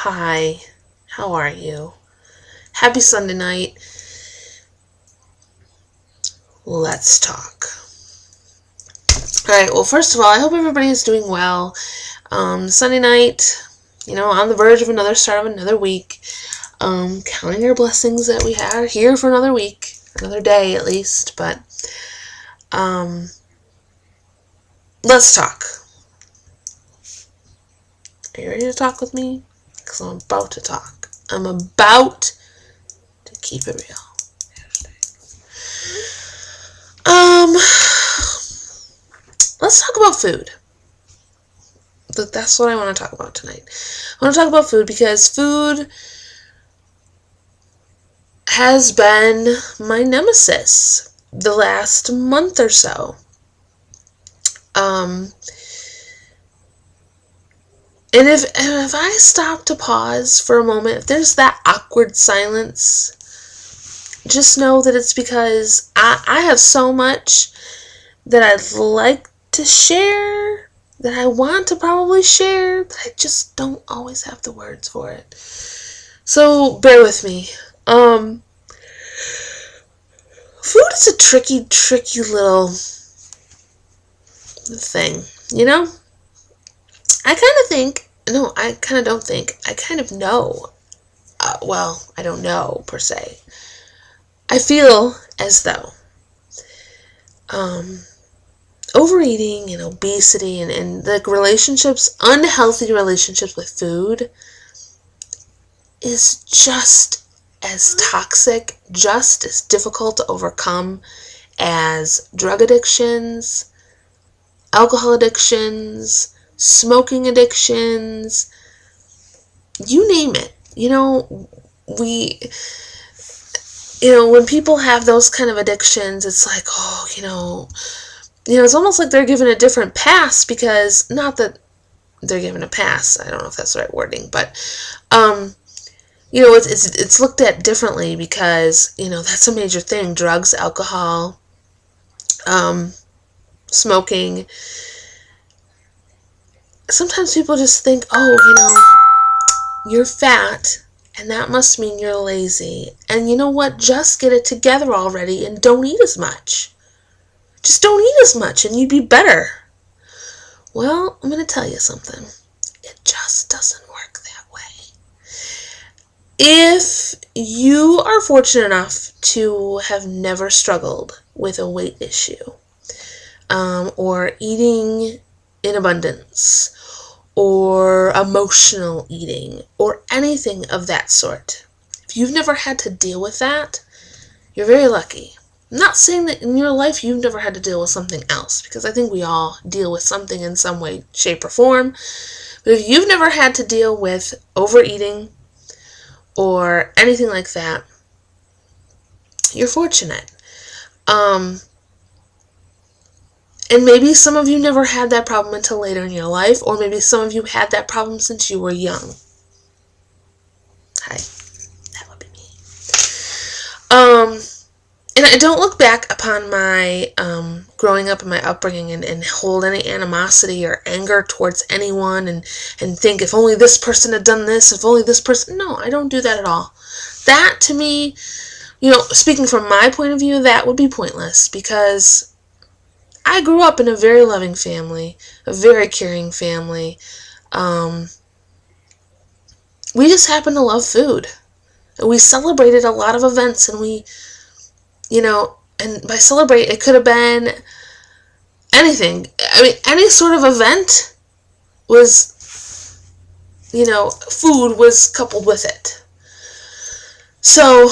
Hi, how are you? Happy Sunday night. Let's talk. Alright, well, first of all, I hope everybody is doing well. Sunday night, on the verge of another start of another week. Counting our blessings that we had here for another week, another day at least, but let's talk. Are you ready to talk with me? Because I'm about to talk. I'm about to keep it real. Let's talk about food. That's what I want to talk about tonight. I want to talk about food because food has been my nemesis the last month or so. And if I stop to pause for a moment, if there's that awkward silence, just know that it's because I have so much that I'd like to share, that I want to probably share, but I just don't always have the words for it. So bear with me. Food is a tricky little thing, I kind of know. I don't know, per se. I feel as though overeating and obesity and the unhealthy relationships with food is just as toxic, just as difficult to overcome as drug addictions, alcohol addictions, smoking addictions, you name it. When people have those kind of addictions, it's like, it's almost like they're given a different pass, because not that they're given a pass, I don't know if that's the right wording, but it's looked at differently because that's a major thing. Drugs, alcohol, smoking. Sometimes people just think, you're fat and that must mean you're lazy, and you know what, just get it together already and don't eat as much. Just don't eat as much and you'd be better. Well, I'm going to tell you something. It just doesn't work that way. If you are fortunate enough to have never struggled with a weight issue, or eating in abundance, or emotional eating, or anything of that sort, if you've never had to deal with that, you're very lucky. I'm not saying that in your life you've never had to deal with something else, because I think we all deal with something in some way, shape, or form. But if you've never had to deal with overeating or anything like that, you're fortunate. And maybe some of you never had that problem until later in your life, or maybe some of you had that problem since you were young. Hi, that would be me. And I don't look back upon my growing up and my upbringing and hold any animosity or anger towards anyone and think, if only this person had done this, if only this person... No, I don't do that at all. That, to me, speaking from my point of view, that would be pointless, because I grew up in a very loving family, a very caring family. We just happen to love food. And we celebrated a lot of events, and and by celebrate, it could have been anything. I mean, any sort of event was, food was coupled with it. So,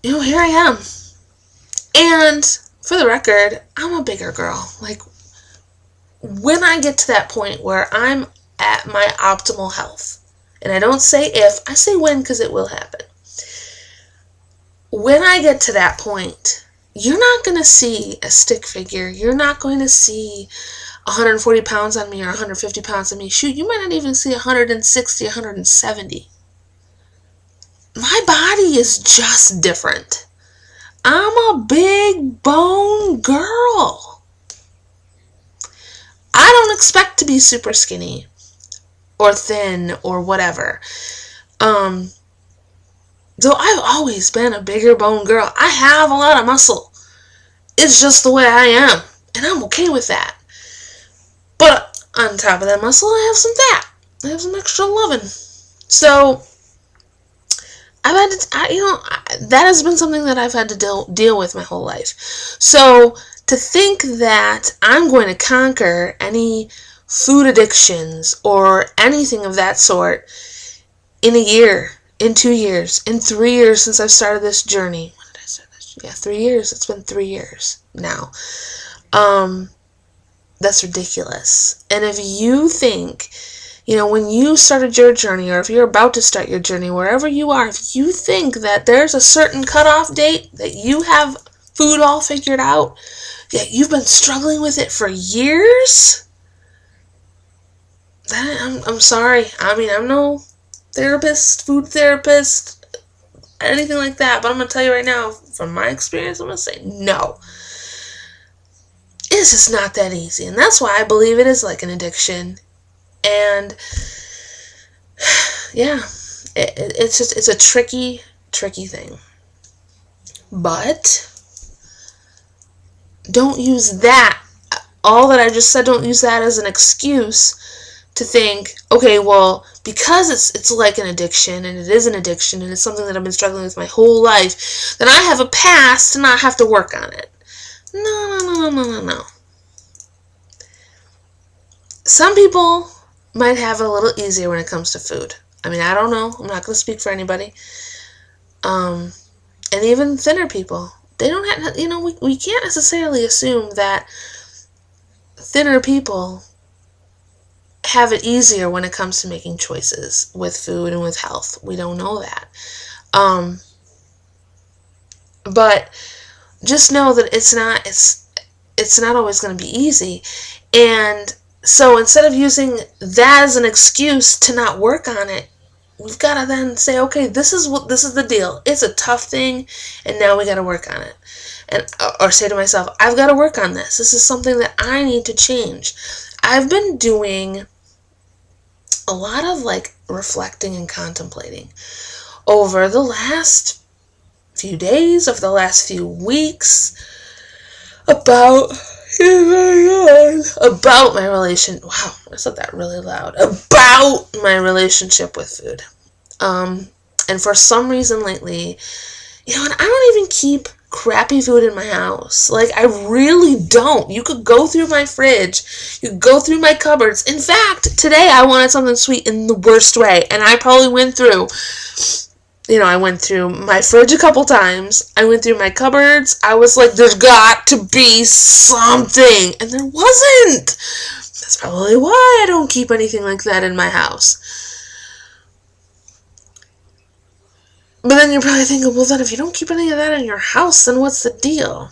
here I am. And for the record, I'm a bigger girl. Like, when I get to that point where I'm at my optimal health, and I don't say if, I say when, because it will happen. When I get to that point, you're not going to see a stick figure. You're not going to see 140 pounds on me or 150 pounds on me. Shoot, you might not even see 160, 170. My body is just different. I'm a big bone girl. I don't expect to be super skinny. or thin or whatever. So I've always been a bigger bone girl. I have a lot of muscle. It's just the way I am, and I'm okay with that. But on top of that muscle, I have some fat. I have some extra loving. So I've had to, that has been something that I've had to deal with my whole life. So to think that I'm going to conquer any food addictions or anything of that sort in a year, in 2 years, in 3 years since I've started this journey. When did I start this? Yeah, 3 years. It's been 3 years now. That's ridiculous. And if you think, when you started your journey, or if you're about to start your journey, wherever you are, if you think that there's a certain cutoff date, that you have food all figured out, yet you've been struggling with it for years, then I'm sorry. I mean, I'm no therapist, food therapist, anything like that, but I'm going to tell you right now, from my experience, I'm going to say no. It's just not that easy, and that's why I believe it is like an addiction. And yeah, it's a tricky thing. But don't use that, all that I just said, don't use that as an excuse to think, okay, well, because it's like an addiction, and it is an addiction, and it's something that I've been struggling with my whole life, then I have a pass to not have to work on it. No. Some people might have it a little easier when it comes to food. I mean, I don't know. I'm not going to speak for anybody. And even thinner people, they don't have, we can't necessarily assume that thinner people have it easier when it comes to making choices with food and with health. We don't know that. But just know that it's not always going to be easy. And so instead of using that as an excuse to not work on it, we've got to then say, okay, this is the deal. It's a tough thing, and now we got to work on it. And or say to myself, I've got to work on this. This is something that I need to change. I've been doing a lot of reflecting and contemplating over the last few days, over the last few weeks, about my relation. Wow, I said that really loud. About my relationship with food. And for some reason lately, and I don't even keep crappy food in my house. I really don't. You could go through my fridge. You could go through my cupboards. In fact, today I wanted something sweet in the worst way. And I probably went through, I went through my fridge a couple times. I went through my cupboards. I was like, there's got to be something. And there wasn't. That's probably why I don't keep anything like that in my house. But then you're probably thinking, well, then if you don't keep any of that in your house, then what's the deal?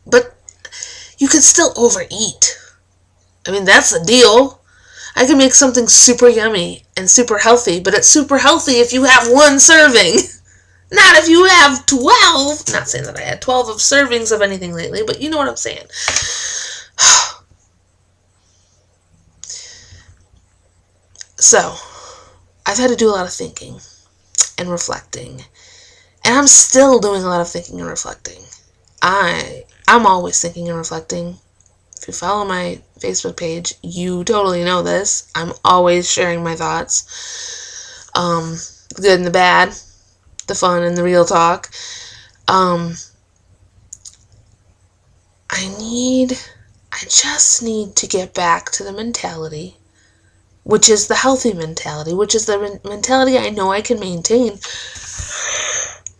But you could still overeat. I mean, that's the deal. I can make something super yummy and super healthy, but it's super healthy if you have one serving. Not if you have 12. Not saying that I had 12 of servings of anything lately, but you know what I'm saying. So, I've had to do a lot of thinking and reflecting. And I'm still doing a lot of thinking and reflecting. I'm always thinking and reflecting. If you follow my Facebook page, you totally know this. I'm always sharing my thoughts. The good and the bad, the fun and the real talk. I just need to get back to the mentality, which is the healthy mentality, which is the mentality I know I can maintain.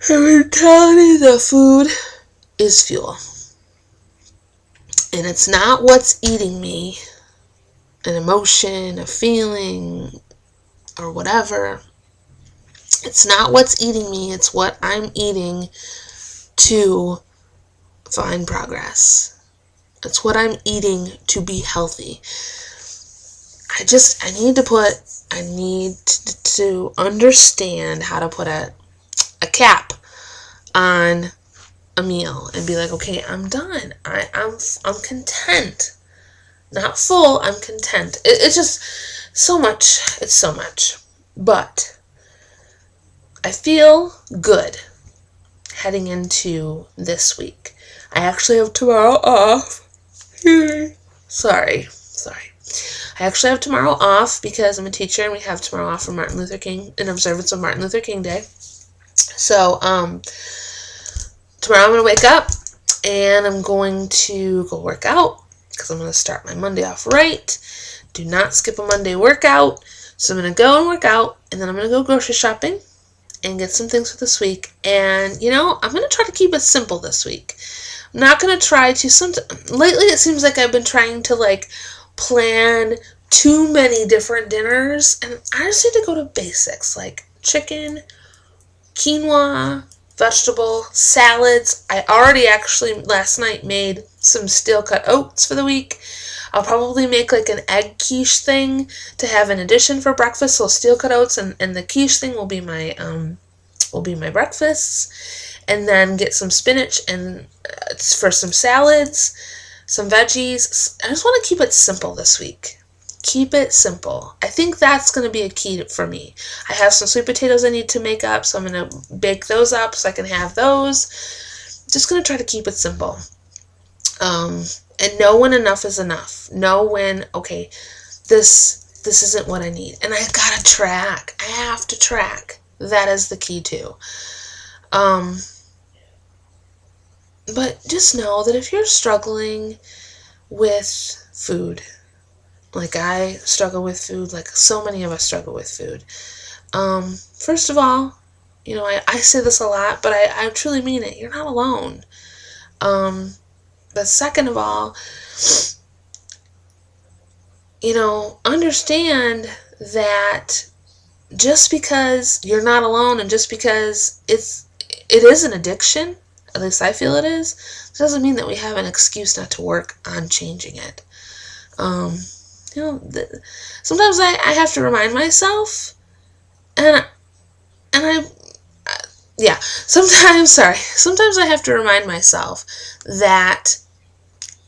The mentality that food is fuel. And it's not what's eating me, an emotion, a feeling, or whatever. It's not what's eating me, it's what I'm eating to find progress. It's what I'm eating to be healthy. I need to understand how to put a cap on a meal and be like, okay, I'm done. I'm content. Not full, I'm content. It's just, So much. It's so much. But I feel good heading into this week. I actually have tomorrow off. Sorry. I actually have tomorrow off because I'm a teacher and we have tomorrow off for Martin Luther King, in observance of Martin Luther King Day. So, tomorrow I'm going to wake up and I'm going to go work out because I'm going to start my Monday off right. Do not skip a Monday workout. So I'm going to go and work out, and then I'm going to go grocery shopping and get some things for this week. And, I'm going to try to keep it simple this week. I'm not going to try to, lately it seems like I've been trying to, plan too many different dinners, and I just need to go to basics, like chicken, quinoa, vegetable, salads. I already actually last night made some steel cut oats for the week. I'll probably make an egg quiche thing to have in addition for breakfast. So steel cut oats and the quiche thing will be my breakfast. And then get some spinach and for some salads, some veggies. I just want to keep it simple this week. Keep it simple. I think that's going to be a key for me. I have some sweet potatoes I need to make up, so I'm going to bake those up so I can have those. Just going to try to keep it simple. And know when enough is enough. Know when, okay, this isn't what I need. And I gotta track. I have to track. That is the key too. But just know that if you're struggling with food, like I struggle with food, like so many of us struggle with food. First of all, I say this a lot, but I truly mean it. You're not alone. But second of all, understand that just because you're not alone and just because it is an addiction, at least I feel it is, doesn't mean that we have an excuse not to work on changing it. Sometimes I have to remind myself, sometimes I have to remind myself that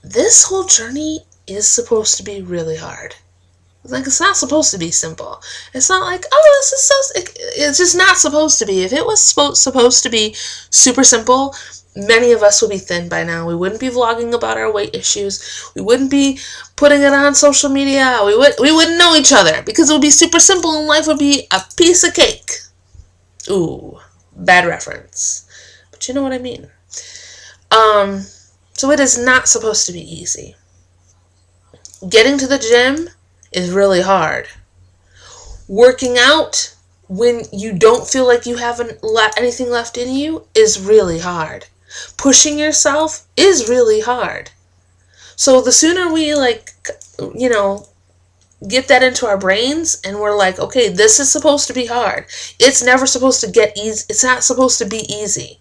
this whole journey is supposed to be really hard. It's not supposed to be simple. It's not like, oh, this is so, it's just not supposed to be. If it was supposed to be super simple, many of us would be thin by now. We wouldn't be vlogging about our weight issues. We wouldn't be putting it on social media. We wouldn't know each other because it would be super simple and life would be a piece of cake. Ooh, bad reference. But you know what I mean. So it is not supposed to be easy. Getting to the gym is really hard. Working out when you don't feel like you have anything left in you is really hard. Pushing yourself is really hard. So the sooner we get that into our brains and we're like, okay, this is supposed to be hard. It's never supposed to get easy. It's not supposed to be easy.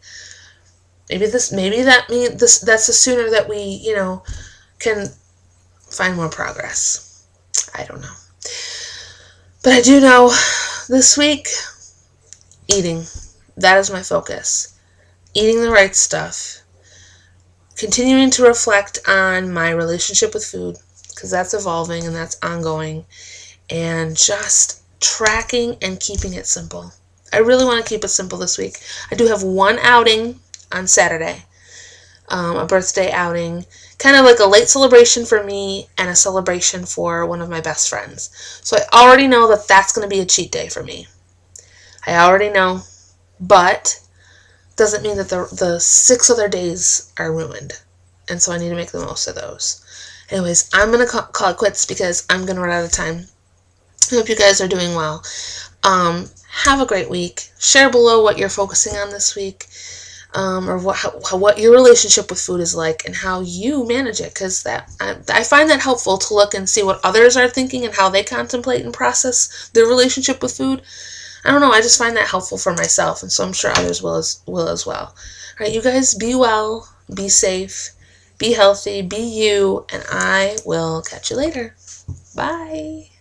That's the sooner that we, can find more progress. I don't know. But I do know this week, eating. That is my focus. Eating the right stuff. Continuing to reflect on my relationship with food, because that's evolving and that's ongoing. And just tracking and keeping it simple. I really want to keep it simple this week. I do have one outing on Saturday. A birthday outing. Kind of like a late celebration for me and a celebration for one of my best friends. So I already know that that's going to be a cheat day for me. I already know. But doesn't mean that the 6 other days are ruined. And so I need to make the most of those. Anyways, I'm going to call it quits because I'm going to run out of time. I hope you guys are doing well. Have a great week. Share below what you're focusing on this week. Or what your relationship with food is like and how you manage it, because I find that helpful to look and see what others are thinking and how they contemplate and process their relationship with food. I don't know, I just find that helpful for myself, and so I'm sure others will as well. All right, you guys, be well, be safe, be healthy, be you, and I will catch you later. Bye.